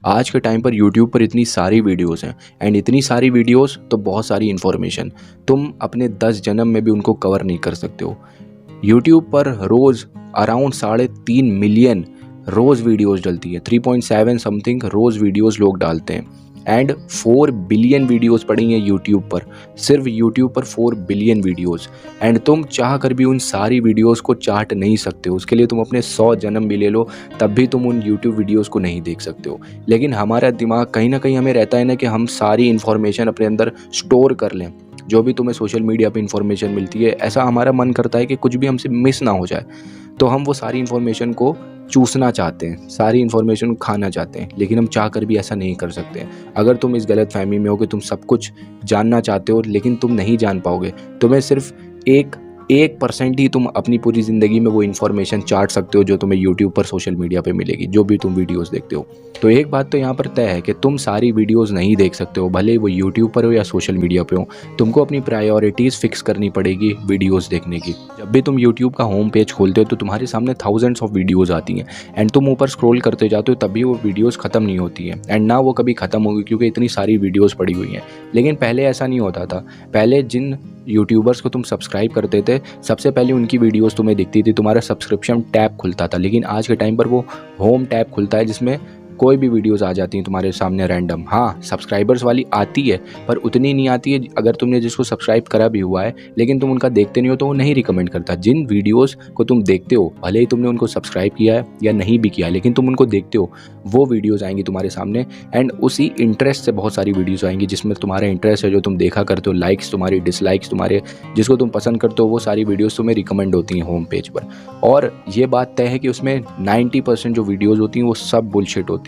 आज के टाइम पर यूट्यूब पर इतनी सारी वीडियोस हैं एंड इतनी सारी वीडियोस तो बहुत सारी इन्फॉर्मेशन, तुम अपने 10 जन्म में भी उनको कवर नहीं कर सकते हो। यूट्यूब पर रोज़ अराउंड 3.5 मिलियन रोज़ वीडियोस डलती है, 3.7 समथिंग रोज़ वीडियोस लोग डालते हैं एंड 4 बिलियन वीडियोस पड़ी हैं यूट्यूब पर। सिर्फ यूट्यूब पर 4 बिलियन वीडियोस एंड तुम चाह कर भी उन सारी वीडियोस को चाट नहीं सकते हो। उसके लिए तुम अपने 100 जन्म भी ले लो तब भी तुम उन यूट्यूब वीडियोस को नहीं देख सकते हो। लेकिन हमारा दिमाग कहीं ना कहीं हमें रहता है ना कि हम सारी इन्फॉर्मेशन अपने अंदर स्टोर कर लें। जो भी तुम्हें सोशल मीडिया पे इन्फॉर्मेशन मिलती है, ऐसा हमारा मन करता है कि कुछ भी हमसे मिस ना हो जाए, तो हम वो सारी इन्फॉर्मेशन को चूसना चाहते हैं, सारी इन्फॉर्मेशन खाना चाहते हैं। लेकिन हम चाह कर भी ऐसा नहीं कर सकते। अगर तुम इस गलत फहमी में हो कि तुम सब कुछ जानना चाहते हो लेकिन तुम नहीं जान पाओगे, तुम्हें सिर्फ एक परसेंट ही तुम अपनी पूरी ज़िंदगी में वो इन्फॉर्मेशन चाट सकते हो जो तुम्हें यूट्यूब पर सोशल मीडिया पे मिलेगी, जो भी तुम वीडियोस देखते हो। तो एक बात तो यहाँ पर तय है कि तुम सारी वीडियोस नहीं देख सकते हो, भले वो यूट्यूब पर हो या सोशल मीडिया पे हो। तुमको अपनी प्रायोरिटीज़ फिक्स करनी पड़ेगी वीडियोस देखने की। जब भी तुम यूट्यूब का होम पेज खोलते हो तो तुम्हारे सामने थाउजेंड्स ऑफ वीडियोज़ आती हैं एंड तुम ऊपर स्क्रॉल करते जाते हो, तभी वो वीडियोज़ ख़त्म नहीं होती हैं एंड ना वो कभी ख़त्म होगी क्योंकि इतनी सारी वीडियोज़ पड़ी हुई हैं। लेकिन पहले ऐसा नहीं होता था। पहले जिन यूट्यूबर्स को तुम सब्सक्राइब करते थे, सबसे पहले उनकी वीडियोस तुम्हें दिखती थी, तुम्हारा सब्सक्रिप्शन टैब खुलता था। लेकिन आज के टाइम पर वो होम टैब खुलता है जिसमें कोई भी वीडियोस आ जाती हैं तुम्हारे सामने रैंडम। हाँ, सब्सक्राइबर्स वाली आती है पर उतनी नहीं आती है। अगर तुमने जिसको सब्सक्राइब करा भी हुआ है लेकिन तुम उनका देखते नहीं हो तो वो नहीं रिकमेंड करता। जिन वीडियोस को तुम देखते हो, भले ही तुमने उनको सब्सक्राइब किया है या नहीं भी किया, लेकिन तुम उनको देखते हो, वो वीडियोज़ आएंगी तुम्हारे सामने एंड उसी इंटरेस्ट से बहुत सारी वीडियोज़ आएंगी जिसमें तुम्हारा इंटरेस्ट है, जो तुम देखा करते हो, लाइक्स तुम्हारी, डिसलाइक्स तुम्हारे, जिसको तुम पसंद करते हो, वो सारी वीडियोज़ तुम्हें रिकमेंड होती हैं होम पेज पर। और ये बात तय है कि उसमें 90% जो वीडियोज़ होती हैं वो सब बुलशिट होती हैं।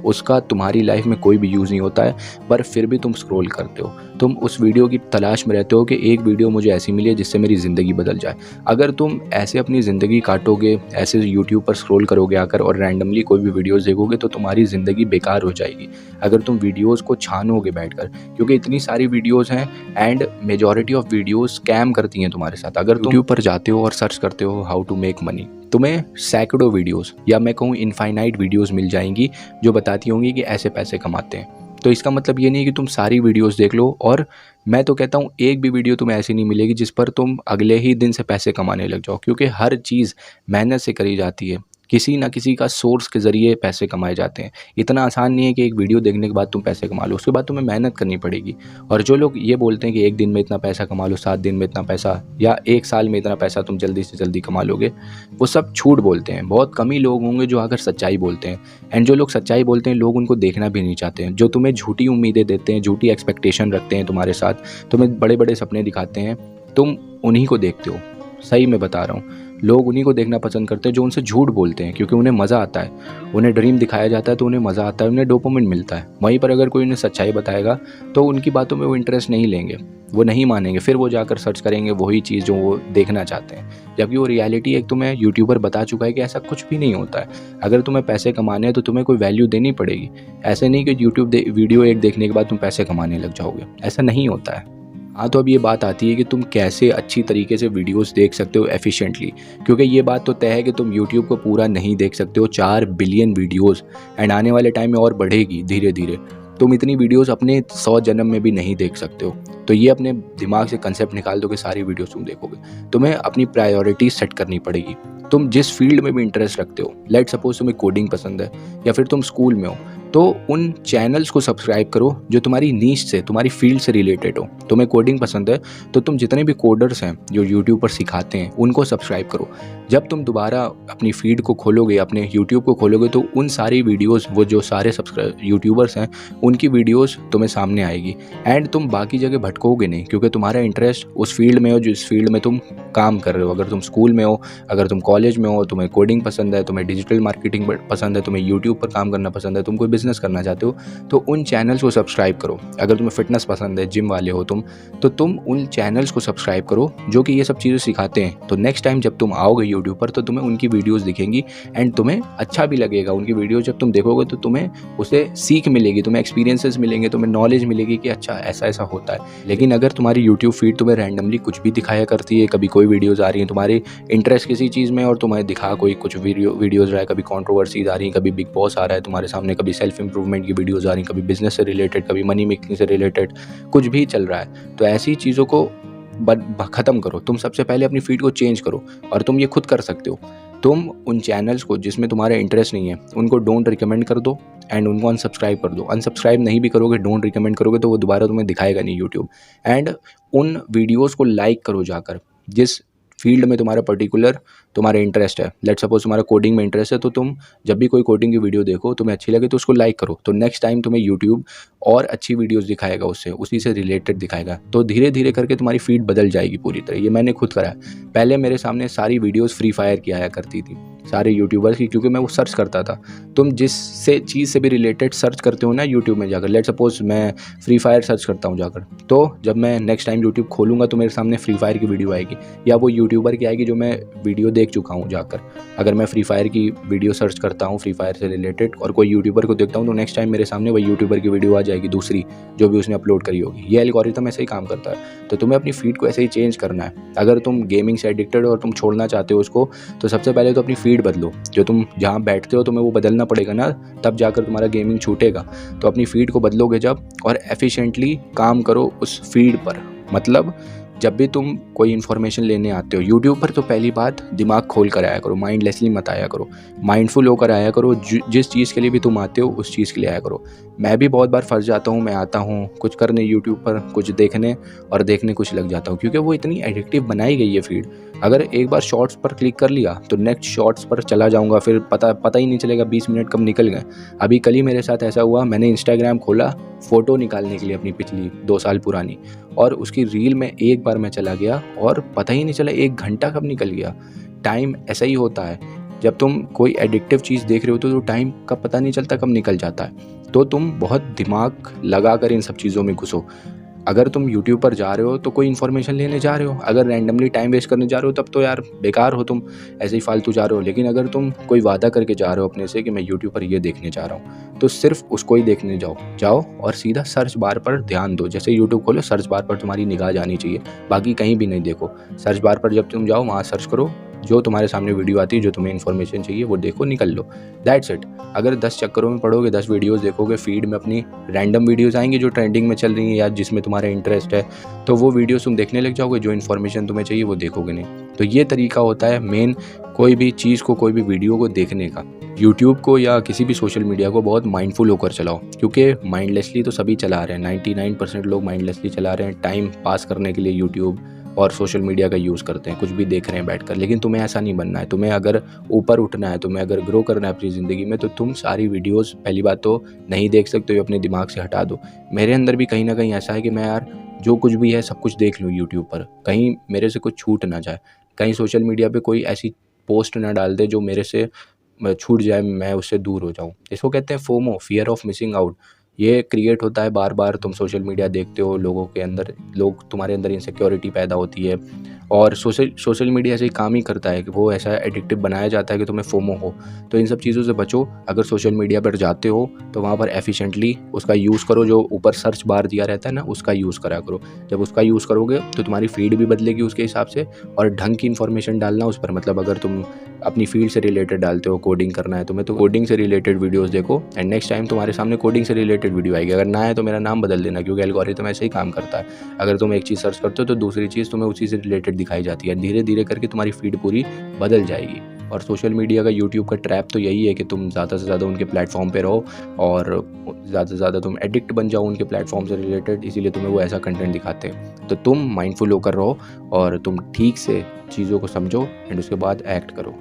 उसका तुम्हारी लाइफ में कोई भी यूज़ नहीं होता है, पर फिर भी तुम स्क्रॉल करते हो। तुम उस वीडियो की तलाश में रहते हो कि एक वीडियो मुझे ऐसी मिली है जिससे मेरी ज़िंदगी बदल जाए। अगर तुम ऐसे अपनी ज़िंदगी काटोगे, ऐसे यूट्यूब पर स्क्रॉल करोगे आकर और रैंडमली कोई भी वीडियोज़ देखोगे, तो तुम्हारी ज़िंदगी बेकार हो जाएगी अगर तुम वीडियोज़ को छानोगे बैठकर, क्योंकि इतनी सारी वीडियोज़ हैं and majority of videos scam करती हैं तुम्हारे साथ। अगर तुम यूट्यूब पर जाते हो और सर्च करते हो हाउ टू मेक मनी, तुम्हें सैकड़ों वीडियोस या मैं कहूँ इनफाइनाइट वीडियोस मिल जाएंगी जो बताती होंगी कि ऐसे पैसे कमाते हैं। तो इसका मतलब ये नहीं कि तुम सारी वीडियोस देख लो, और मैं तो कहता हूँ एक भी वीडियो तुम्हें ऐसी नहीं मिलेगी जिस पर तुम अगले ही दिन से पैसे कमाने लग जाओ, क्योंकि हर चीज़ मेहनत से करी जाती है। किसी ना किसी का सोर्स के ज़रिए पैसे कमाए जाते हैं। इतना आसान नहीं है कि एक वीडियो देखने के बाद तुम पैसे कमा लो, उसके बाद तुम्हें मेहनत करनी पड़ेगी। और जो लोग ये बोलते हैं कि एक दिन में इतना पैसा कमा लो, 7 दिन में इतना पैसा, या 1 साल में इतना पैसा तुम जल्दी से जल्दी कमा लोगे, वो सब झूठ बोलते हैं। बहुत कम ही लोग होंगे जो आकर सच्चाई बोलते हैं एंड जो लोग सच्चाई बोलते हैं लोग उनको देखना भी नहीं चाहते हैं। जो तुम्हें झूठी उम्मीदें देते हैं, झूठी एक्सपेक्टेशन रखते हैं तुम्हारे साथ, तुम्हें बड़े बड़े सपने दिखाते हैं, तुम उन्हीं को देखते हो। सही मैं बता रहा हूँ, लोग उन्हीं को देखना पसंद करते हैं जो उनसे झूठ बोलते हैं, क्योंकि उन्हें मज़ा आता है। उन्हें ड्रीम दिखाया जाता है तो उन्हें मज़ा आता है, उन्हें डोपामिन मिलता है। वहीं पर अगर कोई उन्हें सच्चाई बताएगा तो उनकी बातों में वो इंटरेस्ट नहीं लेंगे, वो नहीं मानेंगे, फिर वो जाकर सर्च करेंगे वही चीज़ जो वो देखना चाहते हैं। जबकि वो रियलिटी एक तुम्हें यूट्यूबर बता चुका है कि ऐसा कुछ भी नहीं होता है। अगर तुम्हें पैसे कमाने हैं तो तुम्हें कोई वैल्यू देनी पड़ेगी। ऐसे नहीं कि यूट्यूब वीडियो एक देखने के बाद तुम पैसे कमाने लग जाओगे, ऐसा नहीं होता है। हाँ, तो अब ये बात आती है कि तुम कैसे अच्छी तरीके से वीडियोस देख सकते हो एफिशिएंटली, क्योंकि ये बात तो तय है कि तुम यूट्यूब को पूरा नहीं देख सकते हो। 4 बिलियन वीडियोस एंड आने वाले टाइम में और बढ़ेगी धीरे धीरे। तुम इतनी वीडियोस अपने 100 जन्म में भी नहीं देख सकते हो। तो ये अपने दिमाग से कंसेप्ट निकाल दो कि सारी वीडियोस तुम देखोगे। तुम्हें अपनी प्रायोरिटी सेट करनी पड़ेगी। तुम जिस फील्ड में भी इंटरेस्ट रखते हो, लेट सपोज तुम्हें कोडिंग पसंद है या फिर तुम स्कूल में हो, तो उन चैनल्स को सब्सक्राइब करो जो तुम्हारी नीश से, तुम्हारी फील्ड से रिलेटेड हो। तुम्हें कोडिंग पसंद है तो तुम जितने भी कोडर्स हैं जो यूट्यूब पर सिखाते हैं उनको सब्सक्राइब करो। जब तुम दोबारा अपनी फीड को खोलोगे, अपने यूट्यूब को खोलोगे, तो उन सारी वीडियोस, वो जो सारे यूट्यूबर्स हैं उनकी वीडियोस तुम्हें सामने आएगी एंड तुम बाकी जगह भटकोगे नहीं, क्योंकि तुम्हारा इंटरेस्ट उस फील्ड में हो जिस फील्ड में तुम काम कर रहे हो। अगर तुम स्कूल में हो, अगर तुम कॉलेज में हो, तुम्हें कोडिंग पसंद है, तुम्हें डिजिटल मार्केटिंग पसंद है, तुम्हें यूट्यूब पर काम करना पसंद है, तुम कोई बिजनेस करना चाहते हो, तो उन चैनल्स को सब्सक्राइब करो। अगर तुम्हें फिटनेस पसंद है, जिम वाले हो तुम, तो तुम उन चैनल्स को सब्सक्राइब करो जो कि ये सब चीज़ें सिखाते हैं। तो नेक्स्ट टाइम जब तुम आओगे यूट्यूब पर तो तुम्हें उनकी वीडियोस दिखेंगी एंड तुम्हें अच्छा भी लगेगा। उनकी वीडियो जब तुम देखोगे तो तुम्हें उसे सीख मिलेगी, तुम्हें एक्सपीरियंसेस मिलेंगे, तुम्हें नॉलेज मिलेगी कि अच्छा ऐसा ऐसा होता है। लेकिन अगर तुम्हारी यूट्यूब फीड तुम्हें रैंडमली कुछ भी दिखाया करती है, कभी कोई वीडियोज़ आ रही हैं, तुम्हारी इंटरेस्ट किसी चीज़ में और तुम्हें दिखा कोई कुछ वीडियोज़ रहा है, कभी कॉन्ट्रोवर्सीज आ रही हैं, कभी बिग बॉस आ रहा है तुम्हारे सामने, कभी सेल्फ इंप्रूवमेंट की वीडियोज़ आ रही, कभी बिजनेस से रिलेटेड, कभी मनी मेकिंग से रिलेटेड, कुछ भी चल रहा है। तो ऐसी चीज़ों को ख़त्म करो। तुम सबसे पहले अपनी फीड को चेंज करो, और तुम ये खुद कर सकते हो। तुम उन चैनल्स को जिसमें तुम्हारा इंटरेस्ट नहीं है उनको डोंट रिकमेंड कर दो एंड उनको अनसब्सक्राइब कर दो। अनसब्सक्राइब नहीं भी करोगे, डोंट रिकमेंड करोगे, तो वो दोबारा तुम्हें दिखाएगा नहीं यूट्यूब। एंड उन वीडियोज़ को लाइक करो जाकर जिस फील्ड में तुम्हारा इंटरेस्ट है। लेट्स सपोज तुम्हारा कोडिंग में इंटरेस्ट है, तो तुम जब भी कोई कोडिंग की वीडियो देखो, तुम्हें अच्छी लगे तो उसको लाइक करो। तो नेक्स्ट टाइम तुम्हें यूट्यूब और अच्छी वीडियोस दिखाएगा, उससे उसी से रिलेटेड दिखाएगा। तो धीरे धीरे करके तुम्हारी फीड बदल जाएगी पूरी तरह। ये मैंने खुद करा है। पहले मेरे सामने सारी वीडियोस फ्री फायर की आया करती थी, सारे यूट्यूबर्स की, क्योंकि मैं वो सर्च करता था। तुम जिस चीज़ से भी रिलेटेड सर्च करते हो ना यूट्यूब में जाकर, लेट्स सपोज मैं फ्री फायर सर्च करता हूँ जाकर, तो जब मैं नेक्स्ट टाइम यूट्यूब खोलूँगा तो मेरे सामने फ्री फायर की वीडियो आएगी, या वो यूट्यूबर की आएगी जो मैं वीडियो देख चुका हूँ जाकर। अगर मैं फ्री फायर की वीडियो सर्च करता हूँ फ्री फायर से रिलेटेड और कोई यूट्यूबर को देखता हूँ, तो नेक्स्ट टाइम मेरे सामने वही यूट्यूबर की वीडियो आ जाएगी दूसरी, जो भी उसने अपलोड करी होगी। ये एल्गोरिथम ऐसे ही काम करता है। तो तुम्हें अपनी फीड को ऐसे ही चेंज करना है। अगर तुम गेमिंग से एडिक्टेड हो और तुम छोड़ना चाहते हो उसको, तो सबसे पहले तो अपनी फीड बदलो। जो तुम जहाँ बैठते हो तुम्हें वो बदलना पड़ेगा ना, तब जाकर तुम्हारा गेमिंग छूटेगा। तो अपनी फीड को बदलोगे जब, और एफिशिएंटली काम करो उस फीड पर। मतलब जब भी तुम कोई इन्फॉर्मेशन लेने आते हो यूट्यूब पर, तो पहली बात दिमाग खोल कर आया करो, माइंडलेसली मत आया करो, माइंडफुल होकर आया करो। जिस चीज़ के लिए भी तुम आते हो उस चीज़ के लिए आया करो। मैं भी बहुत बार फंस जाता हूँ, मैं आता हूँ कुछ करने यूट्यूब पर, कुछ देखने, और देखने कुछ लग जाता हूँ, क्योंकि वो इतनी एडिक्टिव बनाई गई है फीड। अगर एक बार शॉर्ट्स पर क्लिक कर लिया तो नेक्स्ट शॉर्ट्स पर चला जाऊँगा, फिर पता ही नहीं चलेगा 20 मिनट कब निकल गए। अभी कल ही मेरे साथ ऐसा हुआ, मैंने इंस्टाग्राम खोला फ़ोटो निकालने के लिए अपनी पिछली 2 साल पुरानी, और उसकी रील में एक बार मैं चला गया और पता ही नहीं चला 1 घंटा कब निकल गया। टाइम ऐसा ही होता है, जब तुम कोई एडिक्टिव चीज़ देख रहे हो तो टाइम का पता नहीं चलता कब निकल जाता है। तो तुम बहुत दिमाग लगा कर इन सब चीज़ों में घुसो। अगर तुम यूट्यूब पर जा रहे हो तो कोई इन्फॉर्मेशन लेने जा रहे हो, अगर रैंडमली टाइम वेस्ट करने जा रहे हो तब तो यार बेकार हो, तुम ऐसे ही फालतू जा रहे हो। लेकिन अगर तुम कोई वादा करके जा रहे हो अपने से कि मैं यूट्यूब पर ये देखने जा रहा हूँ, तो सिर्फ उसको ही देखने जाओ और सीधा सर्च बार पर ध्यान दो। जैसे यूट्यूब खोलो, सर्च बार पर तुम्हारी निगाह जानी चाहिए, बाकी कहीं भी नहीं देखो। सर्च बार पर जब तुम जाओ वहाँ सर्च करो, जो तुम्हारे सामने वीडियो आती है, जो तुम्हें इन्फॉर्मेशन चाहिए वो देखो, निकल लो, दैट्स इट। अगर 10 चक्करों में पढ़ोगे, 10 वीडियोस देखोगे, फीड में अपनी रैंडम वीडियोस आएंगी जो ट्रेंडिंग में चल रही हैं या जिसमें तुम्हारा इंटरेस्ट है, तो वो वीडियोस तुम देखने लग जाओगे, जो इन्फॉर्मेशन तुम्हें चाहिए वो देखोगे नहीं। तो ये तरीका होता है मेन कोई भी चीज़ को, कोई भी वीडियो को देखने का। यूट्यूब को या किसी भी सोशल मीडिया को बहुत माइंडफुल होकर चलाओ, क्योंकि माइंडलेसली तो सभी चला रहे हैं। 99% लोग माइंडलेसली चला रहे हैं, टाइम पास करने के लिए यूट्यूब और सोशल मीडिया का यूज़ करते हैं, कुछ भी देख रहे हैं बैठकर। लेकिन तुम्हें ऐसा नहीं बनना है। तुम्हें अगर ऊपर उठना है, तुम्हें अगर ग्रो करना है अपनी ज़िंदगी में, तो तुम सारी वीडियोस पहली बात तो नहीं देख सकते हो, अपने दिमाग से हटा दो। मेरे अंदर भी कहीं ना कहीं ऐसा है कि मैं यार जो कुछ भी है सब कुछ देख लूँ यूट्यूब पर, कहीं मेरे से कुछ छूट ना जाए, कहीं सोशल मीडिया पर कोई ऐसी पोस्ट ना डाल दे जो मेरे से छूट जाए, मैं उससे दूर हो जाऊँ। इसको कहते हैं FOMO, fear of missing out. ये क्रिएट होता है बार बार तुम सोशल मीडिया देखते हो, तुम्हारे अंदर इनसिक्योरिटी पैदा होती है, और सोशल मीडिया ऐसे ही काम ही करता है कि वो ऐसा एडिक्टिव बनाया जाता है कि तुम्हें फोमो हो। तो इन सब चीज़ों से बचो। अगर सोशल मीडिया पर जाते हो तो वहाँ पर एफिशिएंटली उसका यूज़ करो, जो ऊपर सर्च बार दिया रहता है ना, उसका यूज़ करा करो। जब उसका यूज़ करोगे तो तुम्हारी फीड भी बदलेगी उसके हिसाब से, और ढंग की इन्फॉर्मेशन डालना उस पर। मतलब अगर तुम अपनी फील्ड से रिलेटेड डालते हो, कोडिंग करना है तुम्हें, तो कोडिंग से रिलेटेड वीडियोस देखो, एंड नेक्स्ट टाइम तुम्हारे सामने कोडिंग से रिलेटेड वीडियो आएगी। अगर ना है तो मेरा नाम बदल देना, क्योंकि एल्गोरिथम ऐसे ही काम करता है। अगर तुम एक चीज़ सर्च करते हो तो दूसरी चीज़ तुम्हें उसी से रिलेटेड दिखाई जाती है। धीरे धीरे करके तुम्हारी फीड पूरी बदल जाएगी। और सोशल मीडिया का, यूट्यूब का ट्रैप तो यही है कि तुम ज़्यादा से ज़्यादा उनके प्लेटफॉर्म पे रहो, और ज़्यादा से ज़्यादा तुम एडिक्ट बन जाओ उनके प्लेटफॉर्म से रिलेटेड, इसीलिए तुम्हें वो ऐसा कंटेंट दिखाते हैं। तो तुम माइंडफुल होकर रहो और तुम ठीक से चीज़ों को समझो एंड उसके बाद एक्ट करो।